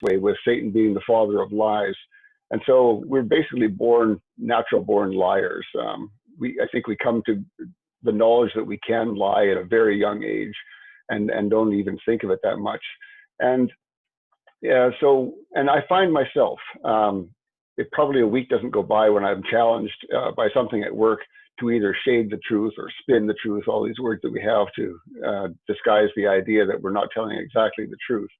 way, with Satan being the father of lies. And so we're basically natural born liars. I think we come to the knowledge that we can lie at a very young age, and don't even think of it that much. And yeah, and I find myself, probably a week doesn't go by when I'm challenged by something at work to either shade the truth or spin the truth, all these words that we have to disguise the idea that we're not telling exactly the truth.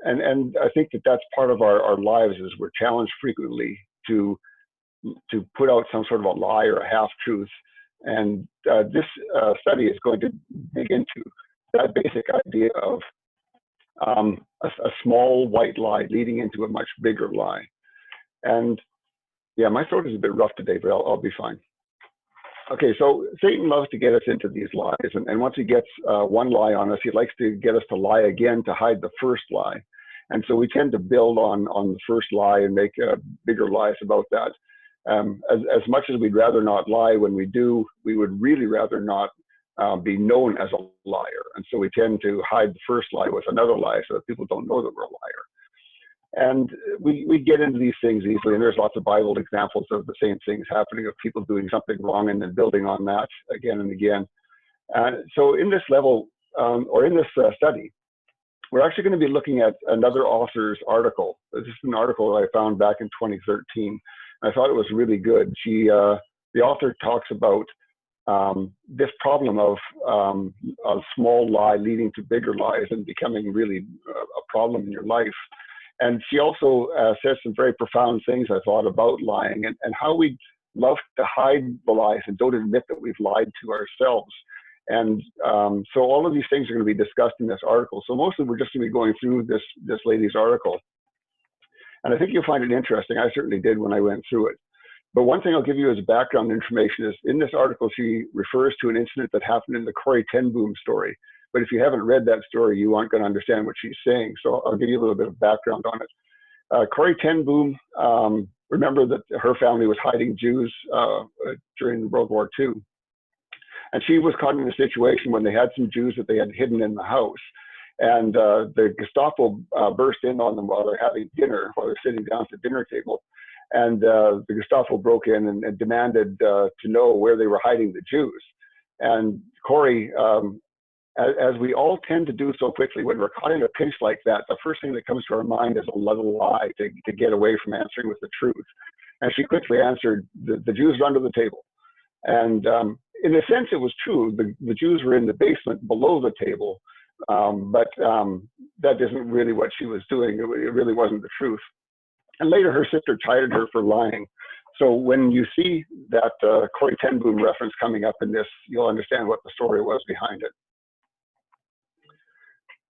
And I think that that's part of our lives, is we're challenged frequently to put out some sort of a lie or a half-truth. And this study is going to dig into that basic idea of a small white lie leading into a much bigger lie. And yeah, my throat is a bit rough today, but I'll be fine. Okay, so Satan loves to get us into these lies. And once he gets one lie on us, he likes to get us to lie again to hide the first lie. And so we tend to build on the first lie and make bigger lies about that. As much as we'd rather not lie, when we do, we would really rather not be known as a liar. And so we tend to hide the first lie with another lie so that people don't know that we're a liar. And we get into these things easily, and there's lots of Bible examples of the same things happening, of people doing something wrong and then building on that again and again. So in this level, or in this study, we're actually going to be looking at another author's article. This is an article that I found back in 2013. I thought it was really good. The author talks about this problem of a small lie leading to bigger lies and becoming really a problem in your life. And she also says some very profound things, I thought, about lying and how we love to hide the lies and don't admit that we've lied to ourselves. And so all of these things are going to be discussed in this article. So mostly we're just going to be going through this lady's article. And I think you'll find it interesting. I certainly did when I went through it. But one thing I'll give you as background information is, in this article, she refers to an incident that happened in the Corrie ten Boom story. But if you haven't read that story, you aren't going to understand what she's saying. So I'll give you a little bit of background on it. Corrie ten Boom, remember that her family was hiding Jews during World War II. And she was caught in a situation when they had some Jews that they had hidden in the house. And the Gestapo burst in on them while they're having dinner, while they're sitting down at the dinner table. And the Gestapo broke in and demanded to know where they were hiding the Jews. And Corrie, as we all tend to do so quickly, when we're caught in a pinch like that, the first thing that comes to our mind is a little lie to get away from answering with the truth. And she quickly answered, the Jews are under the table. And in a sense, it was true. The Jews were in the basement below the table, but that isn't really what she was doing. It really wasn't the truth. And later, her sister chided her for lying. So when you see that Corrie ten Boom reference coming up in this, you'll understand what the story was behind it.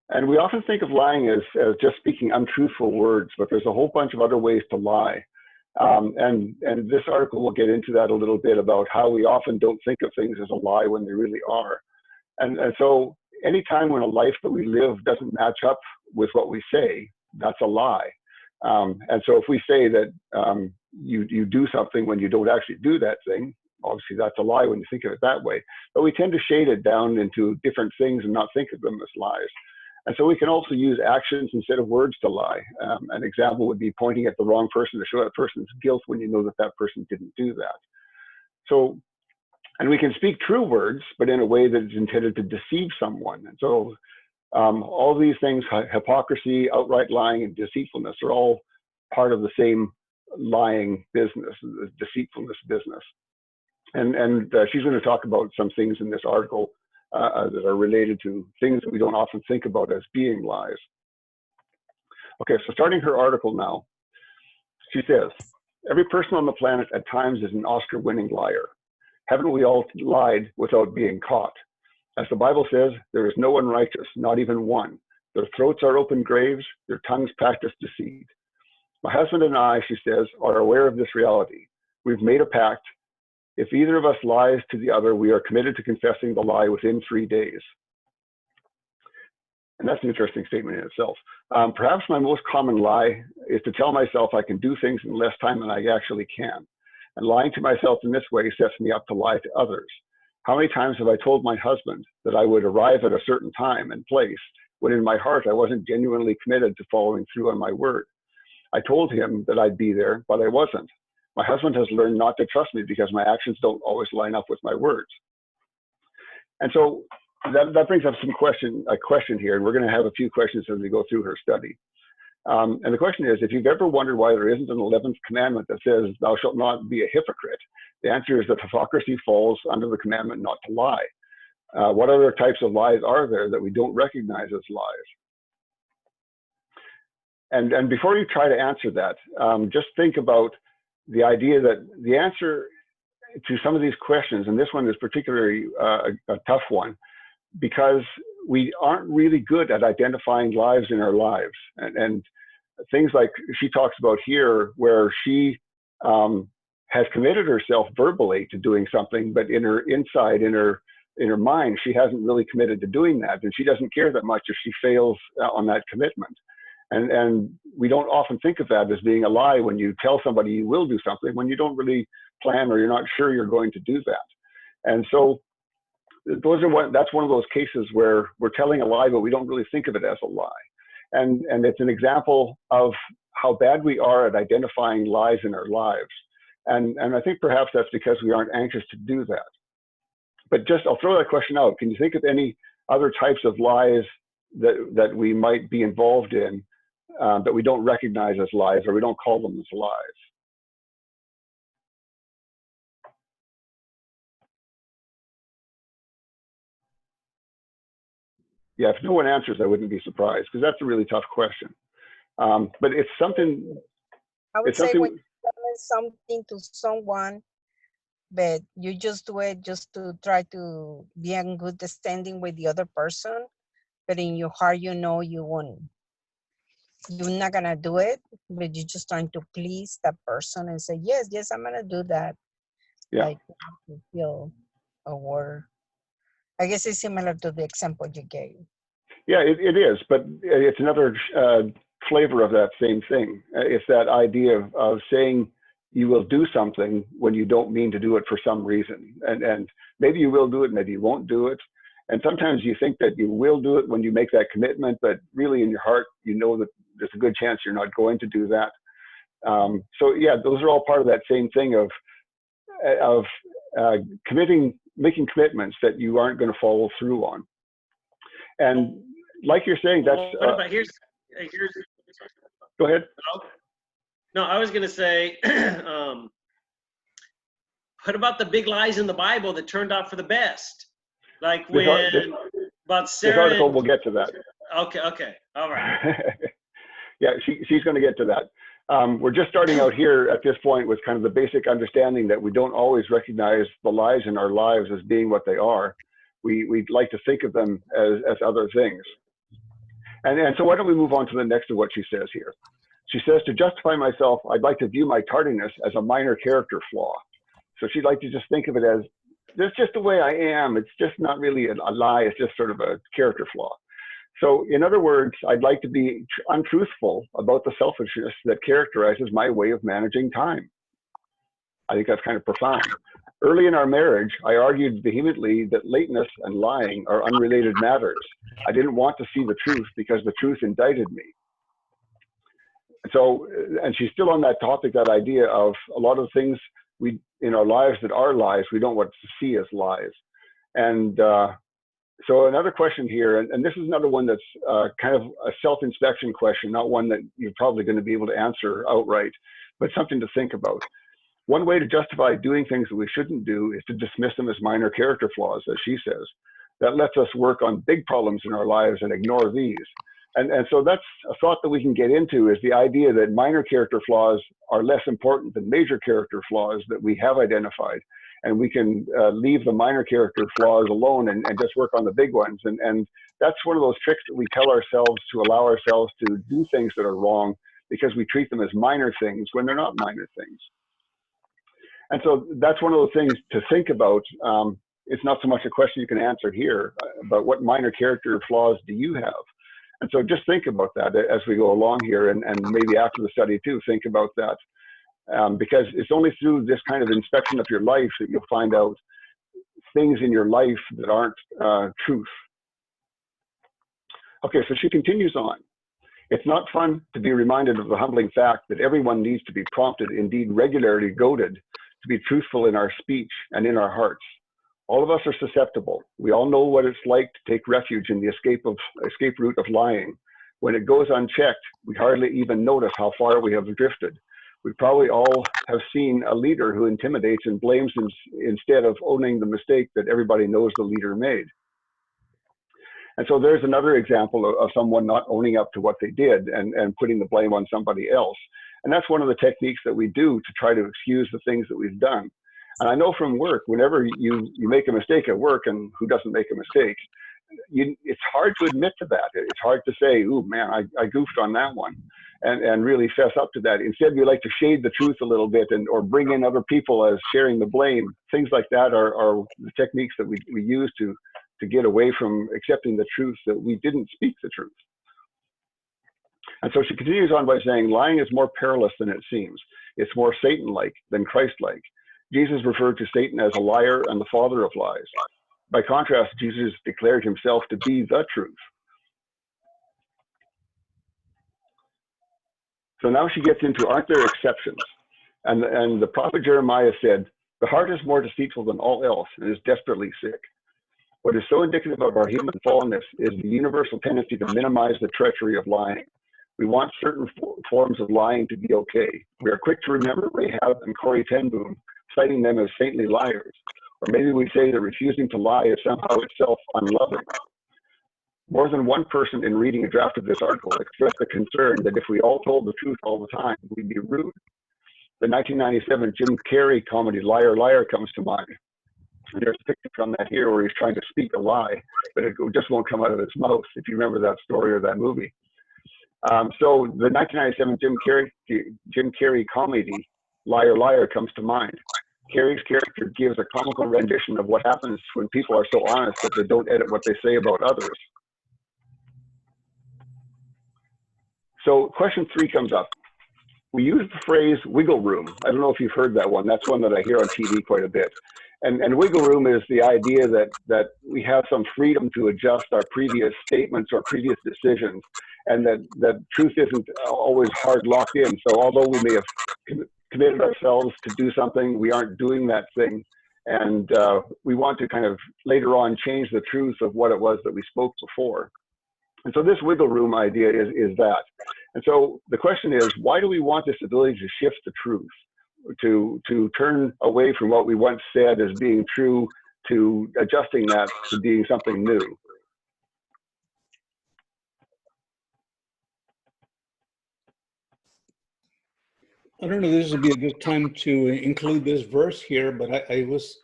And we often think of lying as just speaking untruthful words, but there's a whole bunch of other ways to lie. And this article will get into that a little bit, about how we often don't think of things as a lie when they really are. And so anytime when a life that we live doesn't match up with what we say, that's a lie. And so if we say that you do something when you don't actually do that thing, obviously that's a lie when you think of it that way. But we tend to shade it down into different things and not think of them as lies. And so we can also use actions instead of words to lie. An example would be pointing at the wrong person to show that person's guilt when you know that that person didn't do that. So, and we can speak true words, but in a way that is intended to deceive someone. And so all these things, hypocrisy, outright lying, and deceitfulness, are all part of the same lying business, the deceitfulness business. And she's going to talk about some things in this article that are related to things that we don't often think about as being lies. Okay, so starting her article now, she says, every person on the planet at times is an Oscar-winning liar. Haven't we all lied without being caught? As the Bible says, there is no one righteous, not even one. Their throats are open graves, their tongues practice deceit. My husband and I, she says, are aware of this reality. We've made a pact. If either of us lies to the other, we are committed to confessing the lie within 3 days. And that's an interesting statement in itself. Perhaps my most common lie is to tell myself I can do things in less time than I actually can. And lying to myself in this way sets me up to lie to others. How many times have I told my husband that I would arrive at a certain time and place when in my heart I wasn't genuinely committed to following through on my word. I told him that I'd be there, but I wasn't. My husband has learned not to trust me because my actions don't always line up with my words. And so that brings up a question here, and we're going to have a few questions as we go through her study. And the question is, if you've ever wondered why there isn't an 11th commandment that says, thou shalt not be a hypocrite, the answer is that hypocrisy falls under the commandment not to lie. What other types of lies are there that we don't recognize as lies? And before you try to answer that, just think about the idea that the answer to some of these questions, and this one is particularly a tough one, because we aren't really good at identifying lies in our lives. And things like she talks about here, where she has committed herself verbally to doing something, but in her inside, in her mind, she hasn't really committed to doing that. And she doesn't care that much if she fails on that commitment. And we don't often think of that as being a lie when you tell somebody you will do something when you don't really plan or you're not sure you're going to do that. And so that's one of those cases where we're telling a lie, but we don't really think of it as a lie. And it's an example of how bad we are at identifying lies in our lives. And I think perhaps that's because we aren't anxious to do that. But I'll throw that question out. Can you think of any other types of lies that we might be involved in that we don't recognize as lies, or we don't call them as lies? Yeah, if no one answers, I wouldn't be surprised, because that's a really tough question. But it's something. I would say when you tell something to someone, but you just do it just to try to be in good standing with the other person, but in your heart, you know you won't. You're not gonna do it, but you're just trying to please that person and say, yes, I'm gonna do that. Yeah. Like to feel a word. I guess it's similar to the example you gave. Yeah, it is, but it's another flavor of that same thing. It's that idea of saying you will do something when you don't mean to do it for some reason. And maybe you will do it, maybe you won't do it. And sometimes you think that you will do it when you make that commitment, but really in your heart, you know that there's a good chance you're not going to do that. So yeah, those are all part of that same thing of making commitments that you aren't going to follow through on. And like you're saying, that's. What about here's. Go ahead. No, I was going to say, what about the big lies in the Bible that turned out for the best? Like about Sarah. This article, we'll get to that. Okay, all right. Yeah, she's going to get to that. We're just starting out here at this point with kind of the basic understanding that we don't always recognize the lies in our lives as being what they are. We'd like to think of them as other things. And so why don't we move on to the next of what she says here. She says, to justify myself, I'd like to view my tardiness as a minor character flaw. So she'd like to just think of it as, that's just the way I am. It's just not really a lie. It's just sort of a character flaw. So in other words, I'd like to be untruthful about the selfishness that characterizes my way of managing time. I think that's kind of profound. Early in our marriage, I argued vehemently that lateness and lying are unrelated matters. I didn't want to see the truth because the truth indicted me. So, and she's still on that topic, that idea of a lot of things in our lives that are lies, we don't want to see as lies. And so another question here, and this is another one that's kind of a self-inspection question, not one that you're probably going to be able to answer outright, but something to think about. One way to justify doing things that we shouldn't do is to dismiss them as minor character flaws, as she says. That lets us work on big problems in our lives and ignore these. And so that's a thought that we can get into, is the idea that minor character flaws are less important than major character flaws that we have identified. And we can leave the minor character flaws alone and just work on the big ones. And that's one of those tricks that we tell ourselves to allow ourselves to do things that are wrong, because we treat them as minor things when they're not minor things. And so that's one of those things to think about. It's not so much a question you can answer here, but what minor character flaws do you have? And so just think about that as we go along here, and maybe after the study too, think about that. Because it's only through this kind of inspection of your life that you'll find out things in your life that aren't truth. Okay, so she continues on. It's not fun to be reminded of the humbling fact that everyone needs to be prompted, indeed regularly goaded, to be truthful in our speech and in our hearts. All of us are susceptible. We all know what it's like to take refuge in the escape route of lying. When it goes unchecked, we hardly even notice how far we have drifted. We probably all have seen a leader who intimidates and blames instead of owning the mistake that everybody knows the leader made. And so there's another example of someone not owning up to what they did and putting the blame on somebody else. And that's one of the techniques that we do to try to excuse the things that we've done. And I know from work, whenever you make a mistake at work, and who doesn't make a mistake, it's hard to admit to that. It's hard to say, "Ooh, man, I goofed on that one," and really fess up to that. Instead, we like to shade the truth a little bit or bring in other people as sharing the blame. Things like that are the techniques that we use to get away from accepting the truth that we didn't speak the truth. And so she continues on by saying, lying is more perilous than it seems. It's more Satan-like than Christ-like. Jesus referred to Satan as a liar and the father of lies. By contrast, Jesus declared himself to be the truth. So now she gets into, aren't there exceptions? And the prophet Jeremiah said, the heart is more deceitful than all else and is desperately sick. What is so indicative of our human fallenness is the universal tendency to minimize the treachery of lying. We want certain forms of lying to be okay. We are quick to remember Rahab and Corrie ten Boom, citing them as saintly liars. Or maybe we say that refusing to lie is somehow itself unloving. More than one person in reading a draft of this article expressed the concern that if we all told the truth all the time, we'd be rude. The 1997 Jim Carrey comedy Liar, Liar comes to mind. There's a picture from that here where he's trying to speak a lie, but it just won't come out of his mouth, if you remember that story or that movie. So the 1997 Jim Carrey comedy Liar, Liar comes to mind. Carrey's character gives a comical rendition of what happens when people are so honest that they don't edit what they say about others. So question 3 comes up. We use the phrase wiggle room. I don't know if you've heard that one. That's one that I hear on TV quite a bit. And wiggle room is the idea that we have some freedom to adjust our previous statements or previous decisions, and that truth isn't always hard locked in. So although we may have committed ourselves to do something, we aren't doing that thing. And we want to kind of later on change the truth of what it was that we spoke before. And so this wiggle room idea is that. And so the question is, why do we want this ability to shift the truth, to turn away from what we once said as being true, to adjusting that to being something new? I don't know if this would be a good time to include this verse here, but it was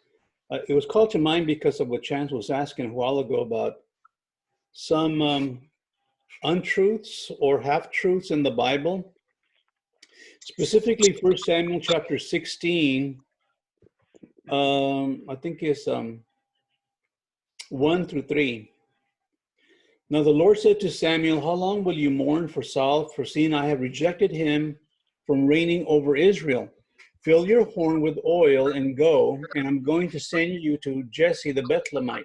called to mind because of what Chance was asking a while ago about some untruths or half-truths in the Bible. Specifically, 1 Samuel chapter 16, I think it's 1 through 3. Now the Lord said to Samuel, how long will you mourn for Saul, for seeing I have rejected him from reigning over Israel? Fill your horn with oil and go, and I'm going to send you to Jesse the Bethlehemite,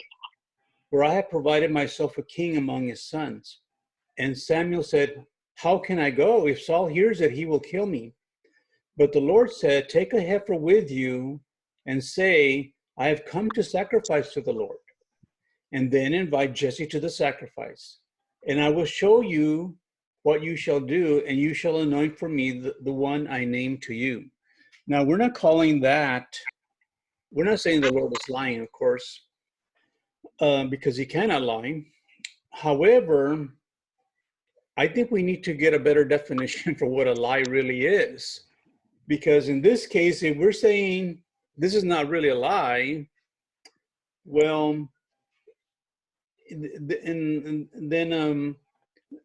for I have provided myself a king among his sons. And Samuel said, how can I go? If Saul hears it, he will kill me. But the Lord said, take a heifer with you and say, I have come to sacrifice to the Lord. And then invite Jesse to the sacrifice. And I will show you what you shall do, and you shall anoint for me the one I name to you. Now, we're not calling that, we're not saying the Lord is lying, of course, because he cannot lie. However, I think we need to get a better definition for what a lie really is. Because in this case, if we're saying this is not really a lie, well,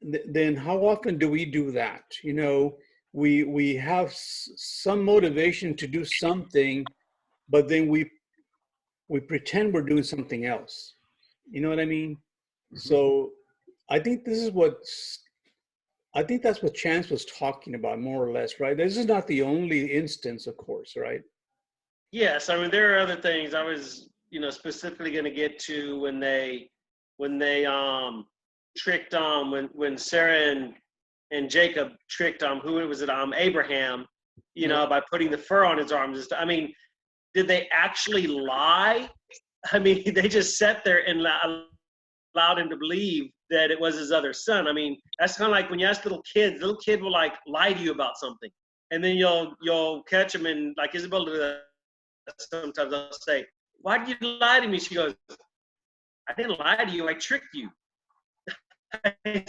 then how often do we do that? You know, we have some motivation to do something, but then we pretend we're doing something else. You know what I mean? Mm-hmm. So I think that's what Chance was talking about, more or less, right? This is not the only instance, of course, right? Yes, I mean, there are other things I was, specifically going to get to when they tricked when Sarah and Jacob tricked who was it, Abraham, you know, by putting the fur on his arms. I mean, did they actually lie? I mean, they just sat there and allowed him to believe that it was his other son. I mean, that's kind of like when you ask little kid will like lie to you about something, and then you'll catch them, and like Isabel do that sometimes. I'll say, "Why did you lie to me?" She goes, "I didn't lie to you. I tricked you." I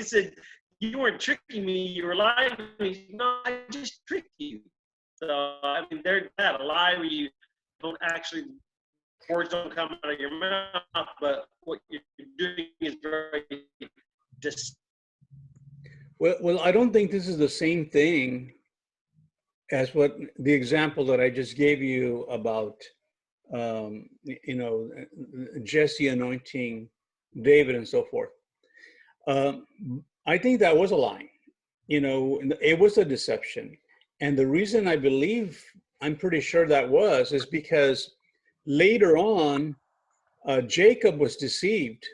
said, "You weren't tricking me. You were lying to me." "No, I just tricked you." So I mean, there's that a lie where you don't actually, words don't come out of your mouth, but what you're doing is very Well, I don't think this is the same thing as what the example that I just gave you about, you know, Jesse anointing David and so forth. I think that was a lie. You know, it was a deception. And the reason I believe, I'm pretty sure that is because later on, Jacob was deceived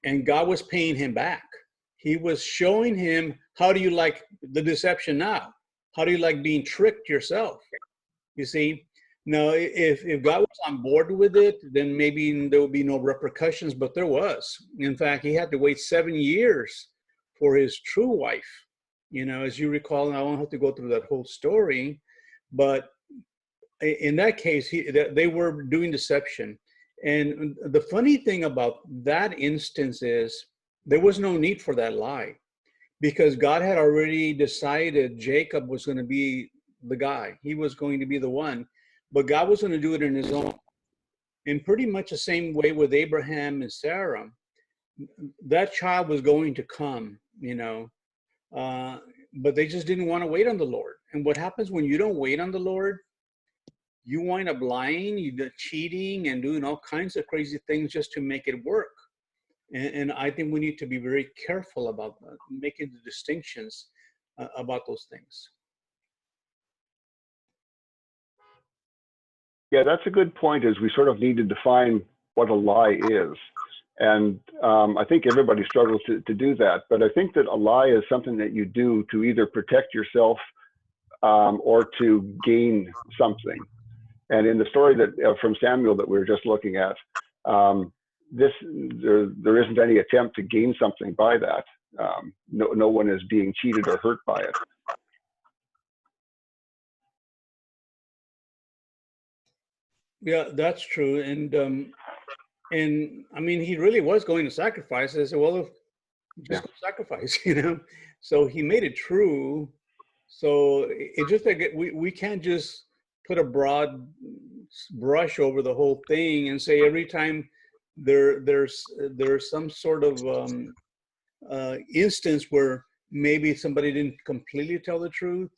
and God was paying him back. He was showing him, how do you like the deception now? How do you like being tricked yourself? You see? Now, if God was on board with it, then maybe there would be no repercussions, but there was. In fact, he had to wait 7 years for his true wife. You know, as you recall, and I won't have to go through that whole story, but in that case, they were doing deception. And the funny thing about that instance is there was no need for that lie, because God had already decided Jacob was going to be the guy. He was going to be the one, but God was going to do it in his own. In pretty much the same way with Abraham and Sarah, that child was going to come, you know, but they just didn't want to wait on the Lord. And what happens when you don't wait on the Lord? You wind up lying, you're cheating, and doing all kinds of crazy things just to make it work. And I think we need to be very careful about making the distinctions about those things. Yeah, that's a good point, is we sort of need to define what a lie is. And I think everybody struggles to do that. But I think that a lie is something that you do to either protect yourself or to gain something. And in the story that from Samuel that we were just looking at, there isn't any attempt to gain something by that. No one is being cheated or hurt by it. Yeah, that's true. And I mean, he really was going to sacrifice. I said, well, just go sacrifice, you know. So he made it true. So it just like we can't just put a broad brush over the whole thing and say every time there's some sort of instance where maybe somebody didn't completely tell the truth,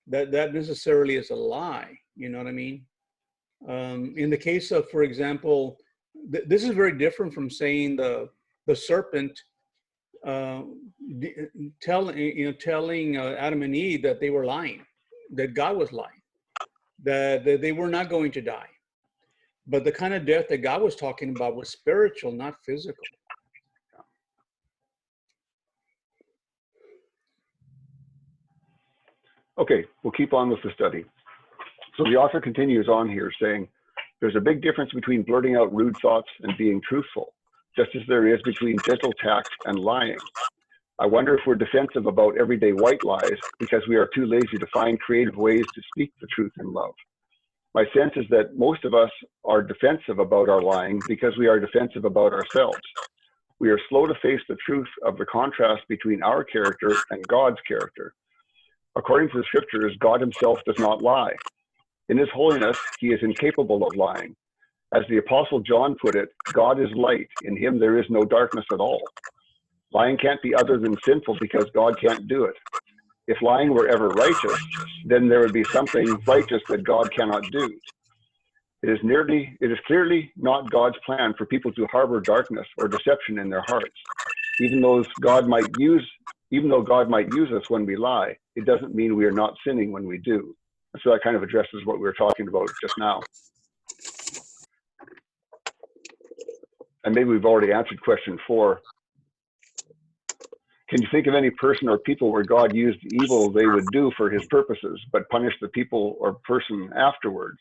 that necessarily is a lie. You know what I mean? In the case of, for example, this is very different from saying the serpent telling Adam and Eve that they were lying, that God was lying, that they were not going to die. But the kind of death that God was talking about was spiritual, not physical. Okay, we'll keep on with the study. So the author continues on here saying, there's a big difference between blurting out rude thoughts and being truthful, just as there is between gentle tact and lying. I wonder if we're defensive about everyday white lies because we are too lazy to find creative ways to speak the truth in love. My sense is that most of us are defensive about our lying because we are defensive about ourselves. We are slow to face the truth of the contrast between our character and God's character. According to the scriptures, God himself does not lie. In his holiness, he is incapable of lying. As the Apostle John put it, God is light. In him there is no darkness at all. Lying can't be other than sinful because God can't do it. If lying were ever righteous, then there would be something righteous that God cannot do. It is clearly not God's plan for people to harbor darkness or deception in their hearts. Even though God might use us when we lie, it doesn't mean we are not sinning when we do. And so that kind of addresses what we were talking about just now. and maybe we've already answered question 4. Can you think of any person or people where God used evil they would do for his purposes, but punished the people or person afterwards?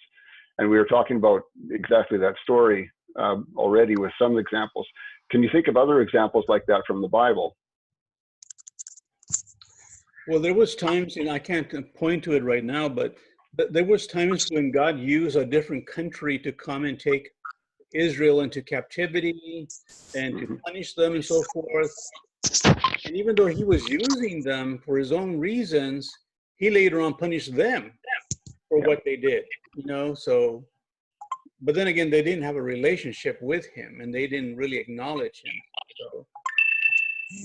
And we were talking about exactly that story already with some examples. Can you think of other examples like that from the Bible? Well, there was times, and I can't point to it right now, but there was times when God used a different country to come and take Israel into captivity and to punish them and so forth. And even though he was using them for his own reasons, he later on punished them for what they did, you know. So, but then again, they didn't have a relationship with him, and they didn't really acknowledge him. So,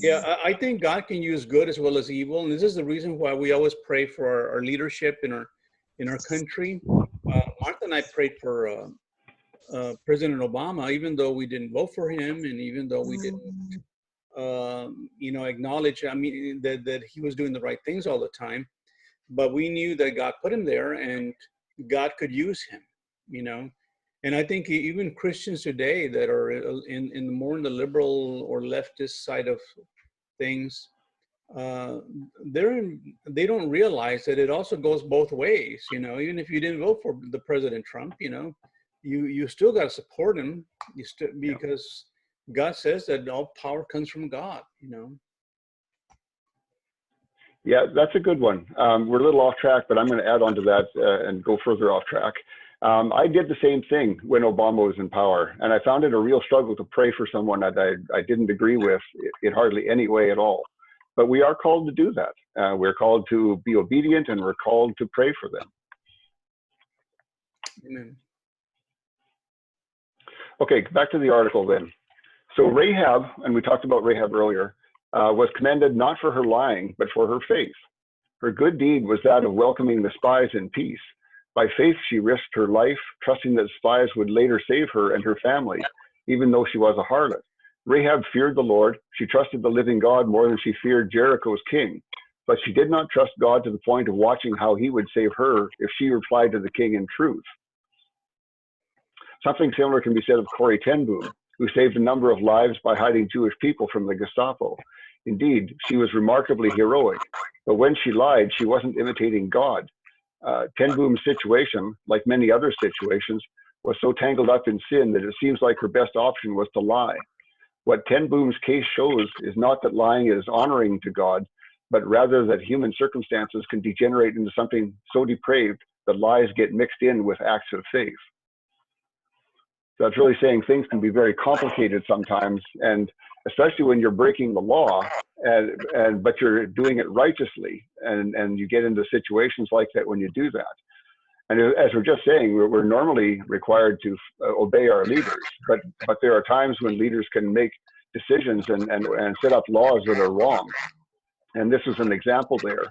yeah, I think God can use good as well as evil, and this is the reason why we always pray for our leadership in our country. Martha and I prayed for President Obama, even though we didn't vote for him, and even though we didn't, acknowledge, that he was doing the right things all the time. But we knew that God put him there, and God could use him, you know. And I think even Christians today that are in more in the liberal or leftist side of things, they don't realize that it also goes both ways. You know, even if you didn't vote for the President Trump, you know, you still got to support him. Because God says that all power comes from God. You know. Yeah, that's a good one. We're a little off track, but I'm going to add on to that and go further off track. I did the same thing when Obama was in power, and I found it a real struggle to pray for someone that I didn't agree with in hardly any way at all. But we are called to do that. We're called to be obedient, and we're called to pray for them. Amen. Okay, back to the article then. So Rahab, and we talked about Rahab earlier, was commended not for her lying, but for her faith. Her good deed was that of welcoming the spies in peace. By faith, she risked her life, trusting that spies would later save her and her family, even though she was a harlot. Rahab feared the Lord. She trusted the living God more than she feared Jericho's king. But she did not trust God to the point of watching how he would save her if she replied to the king in truth. Something similar can be said of Corrie ten Boom, who saved a number of lives by hiding Jewish people from the Gestapo. Indeed, she was remarkably heroic. But when she lied, she wasn't imitating God. Ten Boom's situation, like many other situations, was so tangled up in sin that it seems like her best option was to lie. What Ten Boom's case shows is not that lying is honoring to God, but rather that human circumstances can degenerate into something so depraved that lies get mixed in with acts of faith. So it's really saying things can be very complicated sometimes, and especially when you're breaking the law, but you're doing it righteously, and you get into situations like that when you do that. And as we're just saying, we're normally required to obey our leaders, but there are times when leaders can make decisions and set up laws that are wrong. And this is an example there.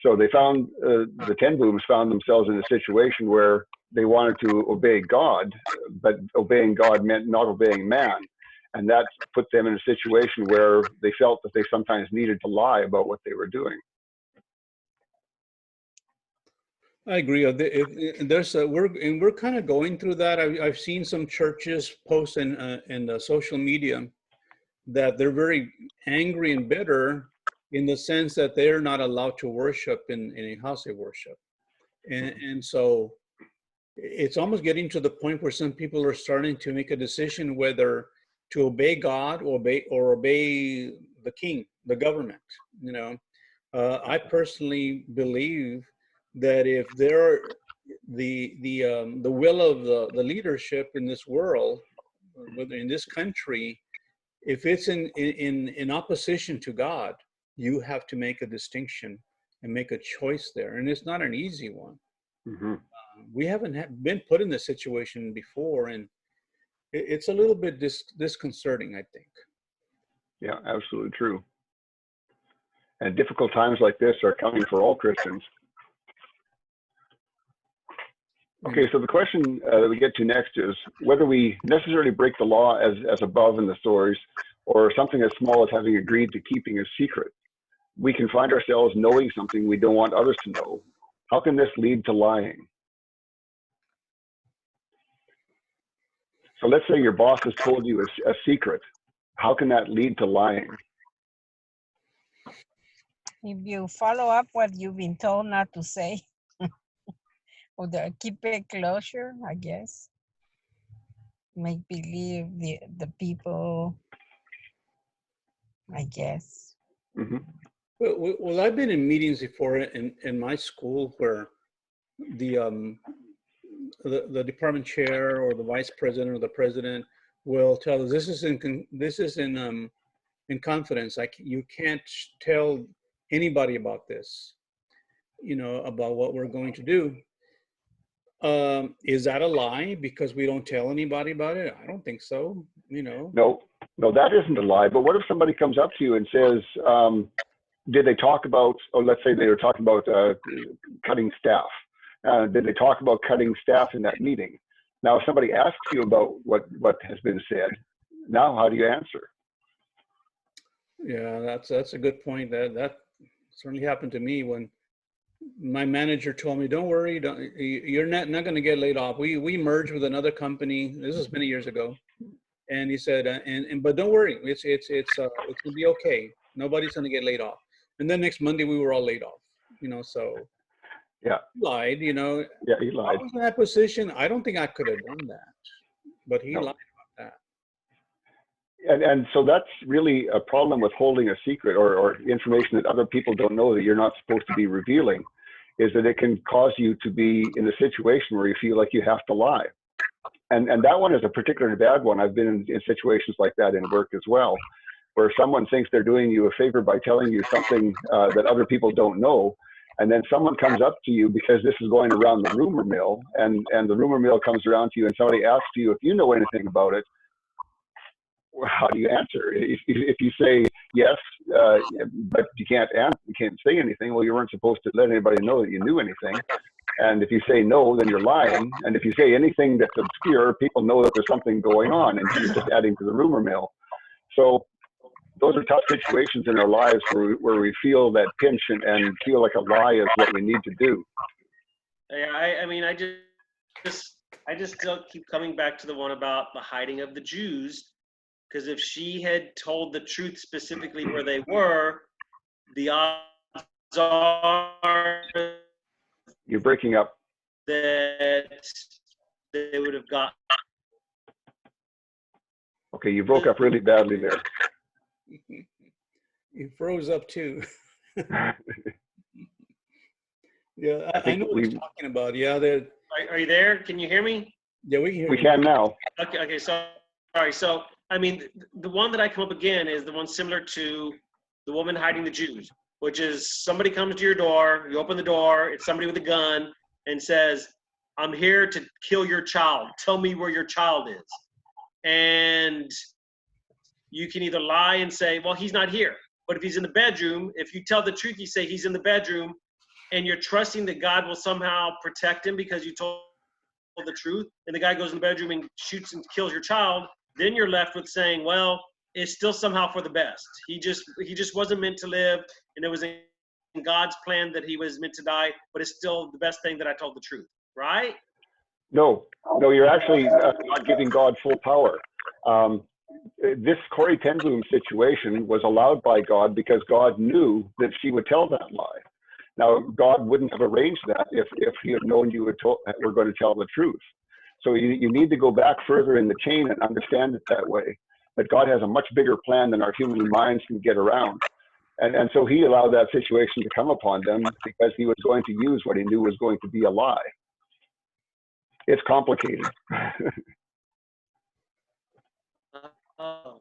So they found, the Ten Booms found themselves in a situation where they wanted to obey God, but obeying God meant not obeying man. And that put them in a situation where they felt that they sometimes needed to lie about what they were doing. I agree. We're kind of going through that. I've seen some churches post in social media that they're very angry and bitter in the sense that they're not allowed to worship in a house of worship, and so it's almost getting to the point where some people are starting to make a decision whether to obey God or obey the king, the government. You know, I personally believe that if they're the will of the leadership in this world, whether in this country, if it's in opposition to God, you have to make a distinction and make a choice there, and it's not an easy one. Mm-hmm. We haven't been put in this situation before, and it's a little bit disconcerting, I think. Yeah, absolutely true. And difficult times like this are coming for all Christians. Okay, so the question that we get to next is whether we necessarily break the law as above in the stories, or something as small as having agreed to keeping a secret. We can find ourselves knowing something we don't want others to know. How can this lead to lying? So let's say your boss has told you a secret. How can that lead to lying? If you follow up what you've been told not to say, or keep it closure, I guess. Make believe the people, I guess. Mm-hmm. Well, I've been in meetings before in my school where the department chair or the vice president or the president will tell us this is in confidence. You can't tell anybody about this, about what we're going to do. Is that a lie because we don't tell anybody about it? I don't think so. No, that isn't a lie. But what if somebody comes up to you and says, did they talk about, or let's say they were talking about cutting staff. Did they talk about cutting staff in that meeting? Now, if somebody asks you about what has been said, now how do you answer? Yeah, that's a good point. That certainly happened to me when my manager told me, "Don't worry, you're not going to get laid off. We merged with another company. This was many years ago." And he said, but don't worry, it's gonna be okay. Nobody's gonna get laid off. And then next Monday we were all laid off. So yeah, he lied. Yeah, he lied. I was in that position. I don't think I could have done that, but he lied about that. And so that's really a problem with holding a secret or information that other people don't know that you're not supposed to be revealing, is that it can cause you to be in a situation where you feel like you have to lie. And that one is a particularly bad one. I've been in situations like that in work as well, where someone thinks they're doing you a favor by telling you something that other people don't know. And then someone comes up to you because this is going around the rumor mill, and the rumor mill comes around to you and somebody asks you if you know anything about it. How do you answer? If you say yes, but you can't say anything, well, you weren't supposed to let anybody know that you knew anything. And if you say no, then you're lying. And if you say anything that's obscure, people know that there's something going on, and you're just adding to the rumor mill. So those are tough situations in our lives where we feel that pinch and feel like a lie is what we need to do. Yeah, I just still keep coming back to the one about the hiding of the Jews, because if she had told the truth specifically where they were, the odds are You're breaking up. that they would have got. Okay, you broke up really badly there. You froze up too. Yeah, I know what you're talking about. Yeah, Are you there? Can you hear me? Yeah, we can hear you. We can now. Okay. Sorry. So, I mean, the one that I come up again is the one similar to the woman hiding the Jews, which is somebody comes to your door, you open the door, it's somebody with a gun and says, "I'm here to kill your child. Tell me where your child is." And you can either lie and say, "Well, he's not here." But if he's in the bedroom, if you tell the truth, you say he's in the bedroom, and you're trusting that God will somehow protect him because you told the truth, and the guy goes in the bedroom and shoots and kills your child, then you're left with saying, well, it's still somehow for the best. He just wasn't meant to live, and it was in God's plan that he was meant to die, but it's still the best thing that I told the truth, right? No, you're actually not giving God full power. This Corey ten Bloom situation was allowed by God because God knew that she would tell that lie. Now, God wouldn't have arranged that if he had known you were going to tell the truth. So you need to go back further in the chain and understand it that way, that God has a much bigger plan than our human minds can get around. And so he allowed that situation to come upon them because he was going to use what he knew was going to be a lie. It's complicated. Oh.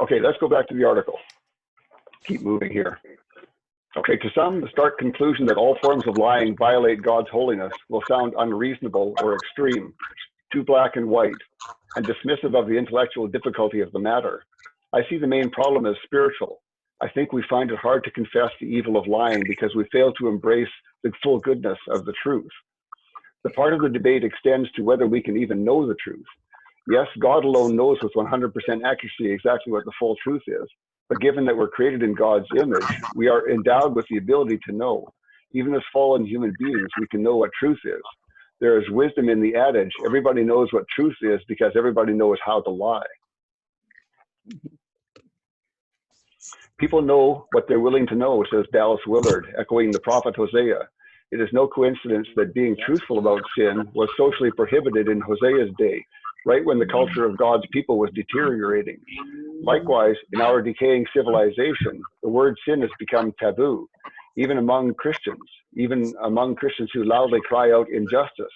Okay, let's go back to the article. Keep moving here. Okay, to some, the stark conclusion that all forms of lying violate God's holiness will sound unreasonable or extreme, too black and white, and dismissive of the intellectual difficulty of the matter. I see the main problem as spiritual. I think we find it hard to confess the evil of lying because we fail to embrace the full goodness of the truth. The part of the debate extends to whether we can even know the truth. Yes, God alone knows with 100% accuracy exactly what the full truth is, But given that we're created in God's image, we are endowed with the ability to know. Even as fallen human beings, we can know what truth is. There is wisdom in the adage, everybody knows what truth is because everybody knows how to lie. People know what they're willing to know, says Dallas Willard, echoing the prophet Hosea. It is no coincidence that being truthful about sin was socially prohibited in Hosea's day, right when the culture of God's people was deteriorating. Likewise, in our decaying civilization, the word sin has become taboo, even among Christians who loudly cry out injustice.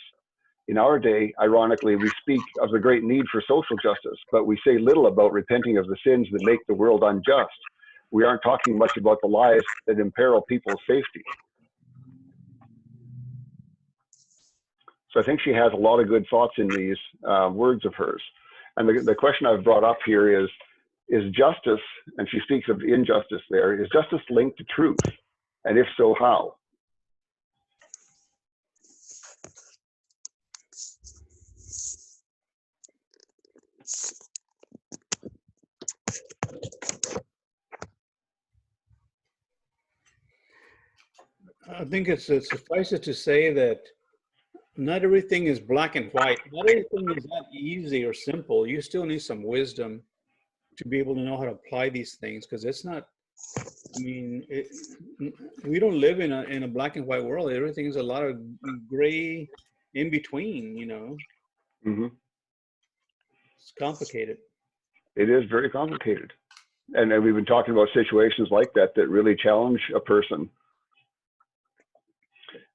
In our day, ironically, we speak of the great need for social justice, but we say little about repenting of the sins that make the world unjust. We aren't talking much about the lies that imperil people's safety. So I think she has a lot of good thoughts in these words of hers. And the question I've brought up here is justice, and she speaks of injustice there, is justice linked to truth? And if so, how? I think it suffices to say that not everything is black and white. Not everything is that easy or simple. You still need some wisdom to be able to know how to apply these things, because it's not, I mean, we don't live in a black and white world. Everything's a lot of gray in between, you know. Mm-hmm. It's complicated. It is very complicated. And we've been talking about situations like that really challenge a person.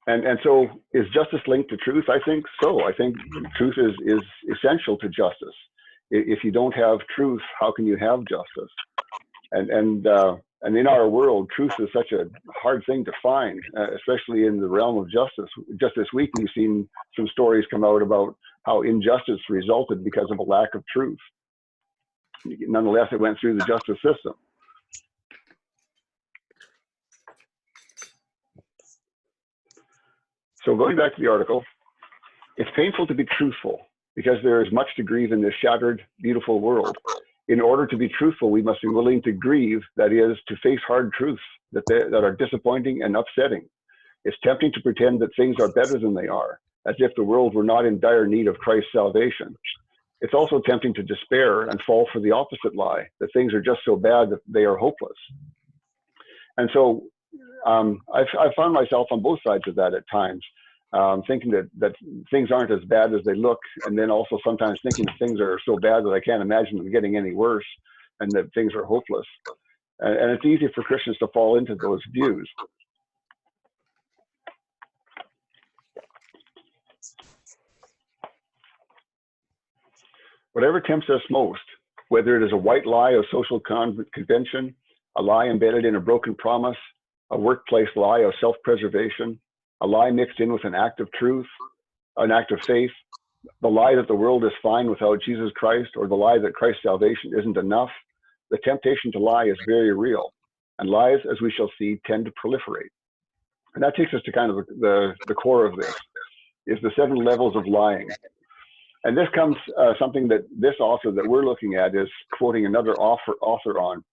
And so is justice linked to truth? I think so. I think truth is essential to justice. If you don't have truth, how can you have justice? And in our world, truth is such a hard thing to find, especially in the realm of justice. Just this week, we've seen some stories come out about how injustice resulted because of a lack of truth. Nonetheless, it went through the justice system. So going back to the article, it's painful to be truthful because there is much to grieve in this shattered, beautiful world. In order to be truthful, we must be willing to grieve, that is, to face hard truths that are disappointing and upsetting. It's tempting to pretend that things are better than they are, as if the world were not in dire need of Christ's salvation. It's also tempting to despair and fall for the opposite lie, that things are just so bad that they are hopeless. And so I found myself on both sides of that at times, thinking that things aren't as bad as they look, and then also sometimes thinking things are so bad that I can't imagine them getting any worse, and that things are hopeless. And it's easy for Christians to fall into those views. Whatever tempts us most, whether it is a white lie of social convention, a lie embedded in a broken promise, a workplace lie of self-preservation, a lie mixed in with an act of truth, an act of faith, the lie that the world is fine without Jesus Christ, or the lie that Christ's salvation isn't enough, the temptation to lie is very real. And lies, as we shall see, tend to proliferate. And that takes us to kind of the core of this, is the 7 levels of lying. And this comes something that this author that we're looking at is quoting another author on.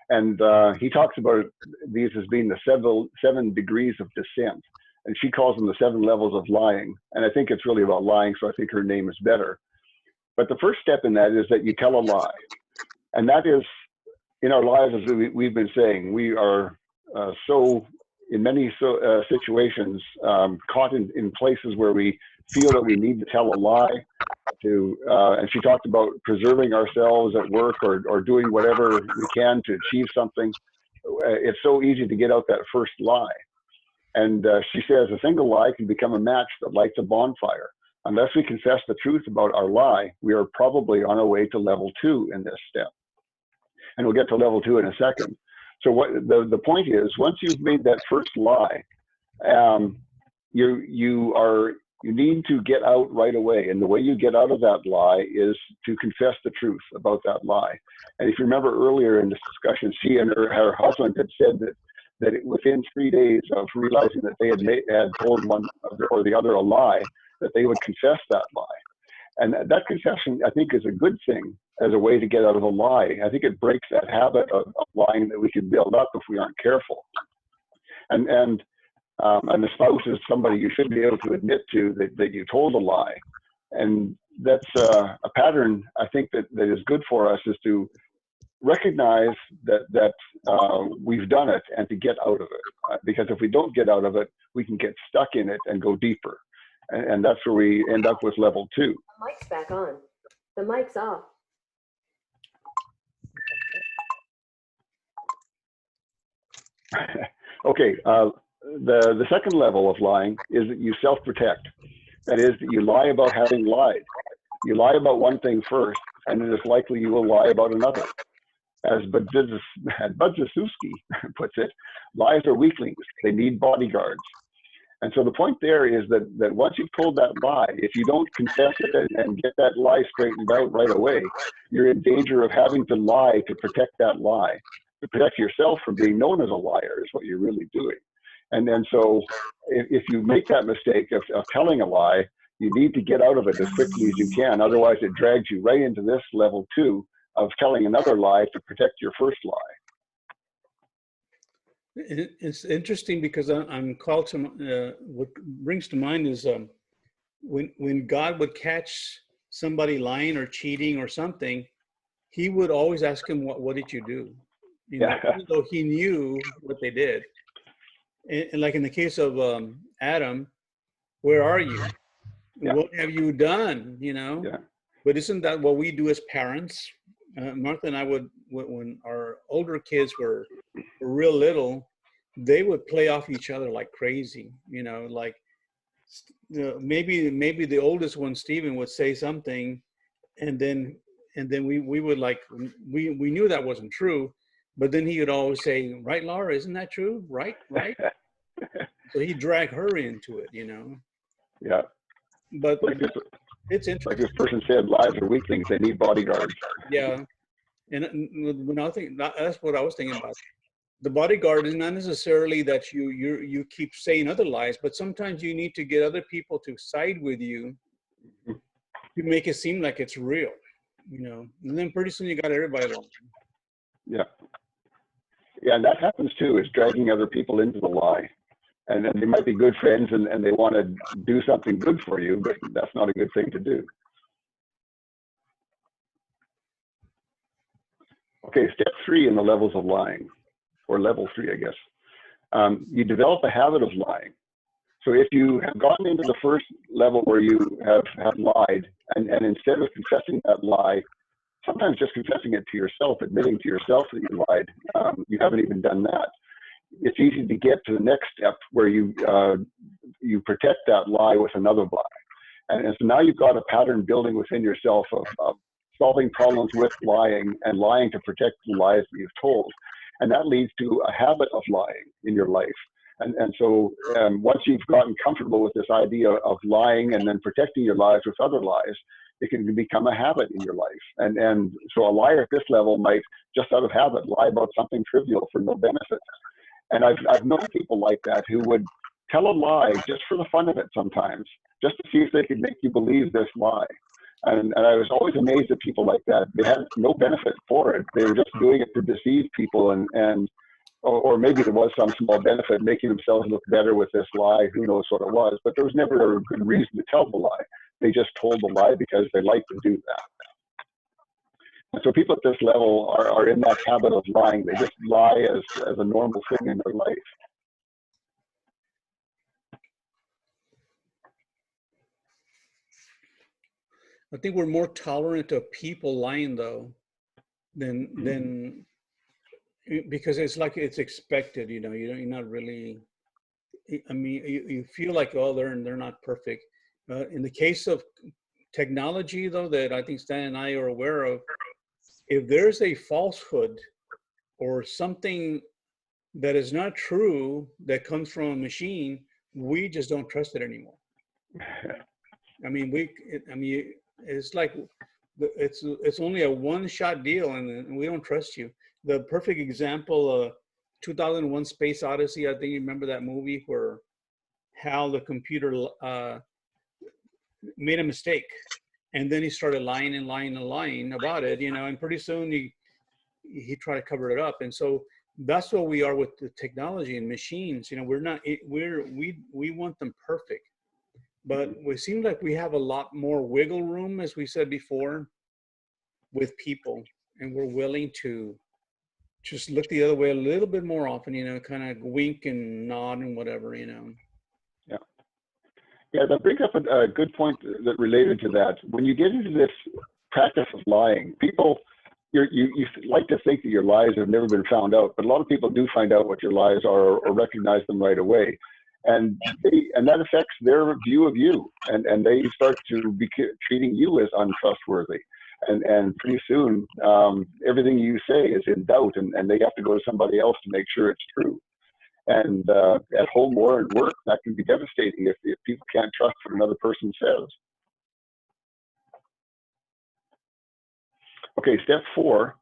And he talks about these as being the 7 degrees of descent. And she calls them the 7 levels of lying. And I think it's really about lying, so I think her name is better. But the first step in that is that you tell a lie. And that is, in our lives, as we've been saying, we are in many situations, caught in places where we feel that we need to tell a lie. And she talked about preserving ourselves at work or doing whatever we can to achieve something. It's so easy to get out that first lie. And she says a single lie can become a match that lights a bonfire. Unless we confess the truth about our lie, we are probably on our way to level 2 in this step. And we'll get to level 2 in a second. So what the point is, once you've made that first lie, you need to get out right away. And the way you get out of that lie is to confess the truth about that lie. And if you remember earlier in this discussion, she and her husband had said that within 3 days of realizing that they had told one or the other a lie, that they would confess that lie. And that confession, I think, is a good thing as a way to get out of a lie. I think it breaks that habit of lying that we can build up if we aren't careful. And the spouse is somebody you should be able to admit to that you told a lie. And that's a pattern, I think, that is good for us, is to recognize that we've done it and to get out of it. Because if we don't get out of it, we can get stuck in it and go deeper. And that's where we end up with level 2. The mic's back on. The mic's off. Okay, the second level of lying is that you self-protect. That is, that you lie about having lied. You lie about one thing first, and it is likely you will lie about another. As Budziszewski puts it, lies are weaklings. They need bodyguards. And so the point there is that once you've told that lie, if you don't confess it and get that lie straightened out right away, you're in danger of having to lie to protect that lie. To protect yourself from being known as a liar is what you're really doing. And then so if you make that mistake of telling a lie, you need to get out of it as quickly as you can. Otherwise, it drags you right into this level 2 of telling another lie to protect your first lie. It's interesting because I'm called to, what brings to mind is when God would catch somebody lying or cheating or something, he would always ask him, what did you do? You know, even though he knew what they did. And like in the case of Adam, where are you? Yeah. What have you done? You know? Yeah. But isn't that what we do as parents? Martha and I would, when our older kids were real little, they would play off each other like crazy. You know, like maybe the oldest one, Stephen, would say something, and then we would like we knew that wasn't true, but then he would always say, "Right, Laura, isn't that true? Right." So he dragged her into it, you know. Yeah. But like it's interesting. Like this person said, lies are weaklings. They need bodyguards. Yeah. And when I think that's what I was thinking about. The bodyguard is not necessarily that you keep saying other lies, but sometimes you need to get other people to side with you to make it seem like it's real, you know. And then pretty soon you got everybody lying. Yeah. Yeah, and that happens too, is dragging other people into the lie. And then they might be good friends and they want to do something good for you, but that's not a good thing to do. Okay, step 3 in the levels of lying, or level 3, I guess. You develop a habit of lying. So if you have gotten into the first level where you have lied, and instead of confessing that lie, sometimes just confessing it to yourself, admitting to yourself that you lied, you haven't even done that. It's easy to get to the next step where you protect that lie with another lie. And so now you've got a pattern building within yourself of solving problems with lying and lying to protect the lies that you've told. And that leads to a habit of lying in your life. And so once you've gotten comfortable with this idea of lying and then protecting your lies with other lies, it can become a habit in your life. And so a liar at this level might, just out of habit, lie about something trivial for no benefit. And I've known people like that who would tell a lie just for the fun of it sometimes, just to see if they could make you believe this lie. And I was always amazed at people like that. They had no benefit for it. They were just doing it to deceive people, or maybe there was some small benefit, making themselves look better with this lie. Who knows what it was? But there was never a good reason to tell the lie. They just told the lie because they like to do that. And so people at this level are in that habit of lying. They just lie as a normal thing in their life. I think we're more tolerant of people lying though than because it's like it's expected, you know. You're not really. I mean, you feel like, oh, they're not perfect. In the case of technology, though, that I think Stan and I are aware of, if there's a falsehood or something that is not true that comes from a machine, we just don't trust it anymore. I mean, it's like it's only a one-shot deal, and we don't trust you. The perfect example, 2001: Space Odyssey. I think you remember that movie where Hal, the computer, made a mistake, And then he started lying and lying and lying about it, you know, and pretty soon he tried to cover it up. And so that's what we are with the technology and machines. You know, we want them perfect, but it seems like we have a lot more wiggle room, as we said before, with people, and we're willing to just look the other way a little bit more often, you know, kind of wink and nod and whatever, you know. Yeah. Yeah, that brings up a good point that related to that. When you get into this practice of lying, people, you like to think that your lies have never been found out, but a lot of people do find out what your lies are or recognize them right away. And that affects their view of you, and they start to be treating you as untrustworthy. And pretty soon, everything you say is in doubt, and they have to go to somebody else to make sure it's true. And at home or at work, that can be devastating if people can't trust what another person says. Okay, step 4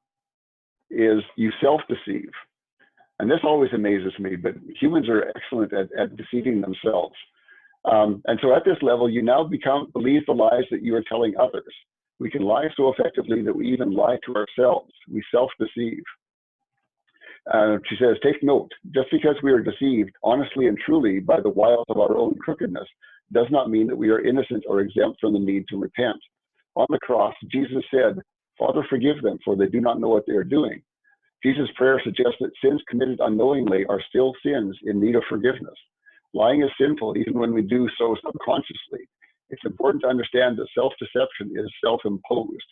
is you self-deceive. And this always amazes me, but humans are excellent at deceiving themselves. And so at this level, you now believe the lies that you are telling others. We can lie so effectively that we even lie to ourselves. We self-deceive. She says, take note, just because we are deceived honestly and truly by the wiles of our own crookedness does not mean that we are innocent or exempt from the need to repent. On the cross, Jesus said, Father, forgive them, for they do not know what they are doing. Jesus' prayer suggests that sins committed unknowingly are still sins in need of forgiveness. Lying is sinful even when we do so subconsciously. It's important to understand that self-deception is self-imposed.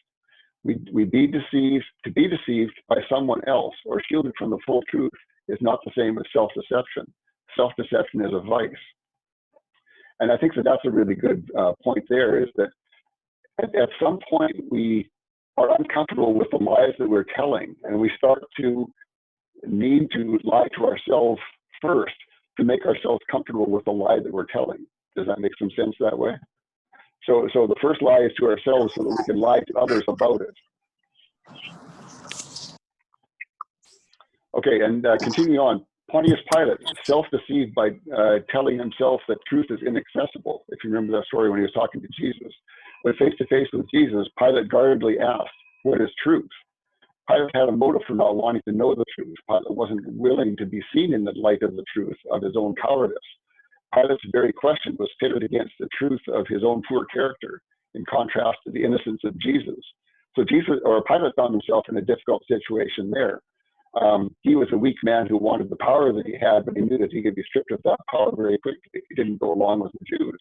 To be deceived by someone else or shielded from the full truth is not the same as self-deception. Self-deception is a vice. And I think that that's a really good point there, is that at some point we are uncomfortable with the lies that we're telling, and we start to need to lie to ourselves first to make ourselves comfortable with the lie that we're telling. Does that make some sense that way? So the first lie is to ourselves so that we can lie to others about it. Okay, and continuing on, Pontius Pilate self-deceived by telling himself that truth is inaccessible. If you remember that story when he was talking to Jesus. When face-to-face with Jesus, Pilate guardedly asked, what is truth? Pilate had a motive for not wanting to know the truth. Pilate wasn't willing to be seen in the light of the truth of his own cowardice. Pilate's very question was pitted against the truth of his own poor character, in contrast to the innocence of Jesus. So Pilate found himself in a difficult situation there. He was a weak man who wanted the power that he had, but he knew that he could be stripped of that power very quickly if he didn't go along with the Jews.